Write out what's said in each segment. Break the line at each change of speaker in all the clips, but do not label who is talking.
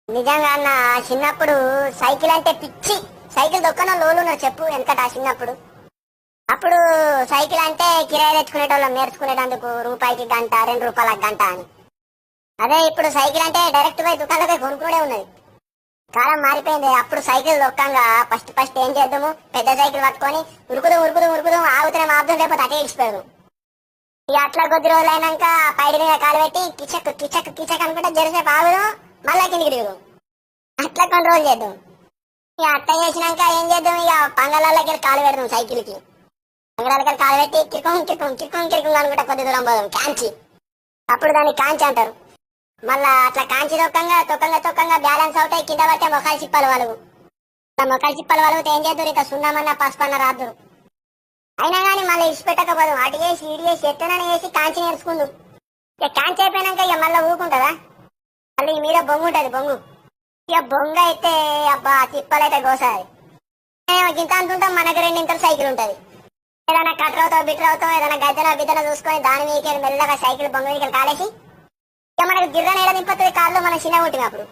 నిజంగా అన్న చిన్నప్పుడు సైకిల్ అంటే పిచ్చి. సైకిల్ దొక్కన లోలు ఉన్నారు చెప్పు వెనకట చిన్నప్పుడు. అప్పుడు సైకిల్ అంటే కిరాయి తెచ్చుకునేటోళ్ళం నేర్చుకునేటందుకు రూపాయికి గంట 2 రూపాయల గంట అని. అదే ఇప్పుడు సైకిల్ అంటే డైరెక్ట్ పోయి దుకాణంలో కొనుక్కునే ఉన్నది. కాలం మారిపోయింది. అప్పుడు సైకిల్ దొక్కంగా ఫస్ట్ ఫస్ట్ ఏం చేద్దాము, పెద్ద సైకిల్ పట్టుకొని ఉరుకుదాం ఉరుకుదాం ఉరుకుదాం, ఆగుతూనే ఆపుదాం, లేకపోతే అటే ఇచ్చిపోయాము. ఇక అట్లా కొద్ది రోజులు అయినాక పైడి మీద కాలు పెట్టి కిచక్ కిచక్ కిచక్ అనుకుంటే జరిసేపు ఆగుదాం, మళ్ళా కిందికి దిగుదాం. అట్లా కొన్ని రోజులు చేద్దాం. ఇక అట్లా చేసినాక ఏం చేద్దాం, ఇక పంగళాలకి కాలు పెడదాం సైకిల్ కి. పంగళాలకి కాలు పెట్టి కిరుకం కిరుకం కిరుకం కిరుకం అనుకుంటే కొద్ది దూరం పోదాం కాంచి. అప్పుడు దాన్ని కాంచి అంటారు. మళ్ళా అట్లా కాంచి తొక్కంగా తొక్కంగా తొక్కంగా బ్యాలెన్స్ అవుతాయి, కింద పడితే మొఖాలు చిప్పలు వాళ్ళు. మొఖాలు చిప్పలు వాళ్ళతో ఏం చేద్దరు, ఇక సున్నామన్నా పసుపన్న రాదురు. అయినా కానీ మళ్ళీ ఇచ్చిపెట్టకపోదు, అటు చేసి ఇటు చేసి ఎట్లనని చేసి కాంచి నేర్చుకుందు. ఇక కాంచి అయిపోయినాక ఇక మళ్ళీ ఊకుంటుందా, మళ్ళీ మీద బొంగు ఉంటది బొంగు. ఇక బొంగ అయితే అబ్బా తిప్పలైతే గోసాది. గింత అంటుంటాం, మనకి 2 సైకిల్ ఉంటది. ఏదైనా కట్రవుతావు బిట్రవుతావు ఏదైనా గద్దెన బిద్దన చూసుకొని దాని మీద మెల్లగా సైకిల్ బొంగ మీద కాలేసి ఇక మనకు గిర్రని ఏడ దింపుతుంది కార్లో మనం చిన్న పుట్టినప్పుడు.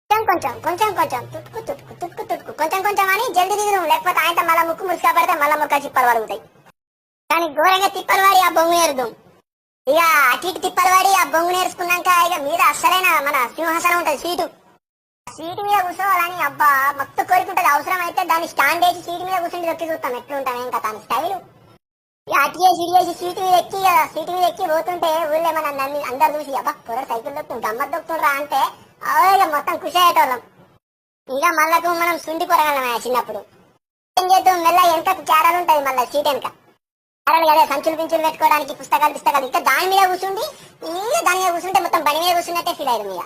కొంచెం కొంచెం కొంచెం తుట్టుకు తుట్టుకు తుట్టుకు తుట్టుకు కొంచెం కొంచెం అని జల్దీ దిగుదాం, లేకపోతే ఆయన మళ్ళీ ముక్కు ముసుకా పడితే మళ్ళీ ముక్క చిప్పలు పడుగుతాయి. కానీ ఘోరంగా తిప్పలు వాడి ఆ బొంగు నేర్దాం. ఇక అటు ఇటు తిప్పలు వాడి ఆ బొంగు నేర్చుకున్నాక ఇక మీద అస్సలైన మన సింహాసనం ఉంటది సీటు. సీటు మీద కూర్చోవాలని అబ్బా మత్తు కోరికుంటది. అవసరం అయితే దాన్ని స్టాండ్ వేసి సీటు మీద కూర్చుంటే దొక్కి చూస్తాం ఎట్లుంటాం ఏం కదా అని స్టైల్. ఇక అటు చేసి ఇటు చేసి సీటు మీద ఎక్కి సీటు మీద ఎక్కి పోతుంటే ఊళ్ళో మన నన్ను అందరు చూసి అబ్బా కూర సైకిల్ దొక్కుతుంది గమ్మత్ దొక్కుతుండ్రా అంటే ఇక మొత్తం ఖుషి అయ్యేటోళ్ళం. ఇంకా మళ్ళకు మనం సుండి పొరగలం చిన్నప్పుడు. ఏం చేద్దాం, మెల్ల వెనక క్యారలు ఉంటాయి మళ్ళీ సీట్ వెనక క్యారలు కదా, సంచులు పించులు పెట్టుకోవడానికి పుస్తకాలు ఇంకా దాని మీద కూర్చుండి ఇంకా దాని మీద కూర్చుంటే మొత్తం బండి మీద కూర్చున్నట్టే ఫీల్ అయ్యారు మీద.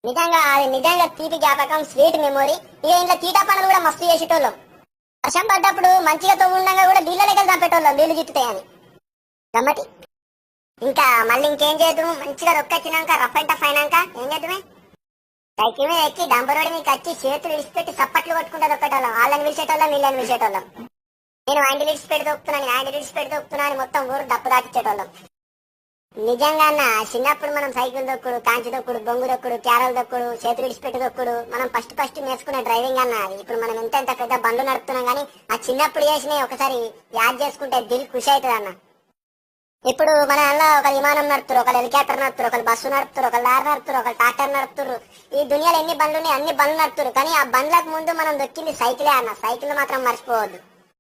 నిజంగా అది నిజంగా తీపి జ్ఞాపకం, స్వీట్ మెమొరీ. ఇక ఇంట్లో తీటా పనులు కూడా మస్తు చేసేటోళ్ళం. వర్షం పడ్డప్పుడు మంచిగా తొవ్వుండగా కూడా నీళ్ళ దగ్గర చంపేటోళ్ళం నీళ్లు జిట్టుతాయని గమ్మటి. ఇంకా మళ్ళీ ఇంకేం చేద్దాం, మంచిగా రొక్కొచ్చినాక రఫ్ అండ్ టఫ్ అయినాక ఏం చేద్దామే, సైకిల్ మీద ఎక్కి డంబర్ రోడ్డు మీకు వచ్చి చేతులు విడిచిపెట్టి సప్పట్లు కొట్టుకుంటే దొక్కటోళ్ళం. వాళ్ళని విడిచేటోళ్ళం వీళ్ళని విడిచేటోళ్ళం. నేను హ్యాండిల్ విడిచిపెట్టి దొక్కుతున్నాను హ్యాండిల్ విడిచిపెట్టి దొక్కుతున్నా అని మొత్తం ఊరు డప్పు దాటిచ్చేటోళ్ళం. నిజంగా అన్న చిన్నప్పుడు మనం సైకిల్ దొక్కుడు, కాంచి దొక్కుడు, బొంగు దొక్కుడు, క్యారల్ దొక్కుడు, చేతులు విడిచిపెట్టి దొక్కుడు మనం ఫస్ట్ నేర్చుకునే డ్రైవింగ్ అన్న. ఇప్పుడు మనం ఎంత పెద్ద బండ్లు నడుపుతున్నాం కానీ ఆ చిన్నప్పుడు చేసినవి ఒకసారి యాద్ చేసుకుంటే దిల్ ఖుషి అవుతుంది అన్న. ఇప్పుడు మన అలా ఒక విమానం నడుపుతారు, ఒక హెలికాప్టర్ నడుపుతారు, ఒక బస్సు నడుపుతారు, ఒక లారీ నడుపుతారు, ఒక ట్రాక్టర్ నడుపుతారు. ఈ దునియాలో ఎన్ని బండ్లు ఉన్నాయి అన్ని బండ్లు నడుపుతారు. కానీ ఆ బండ్లకు ముందు మనం దొక్కింది సైకిలే అన్న. సైకిల్ మాత్రం మర్చిపోవద్దు.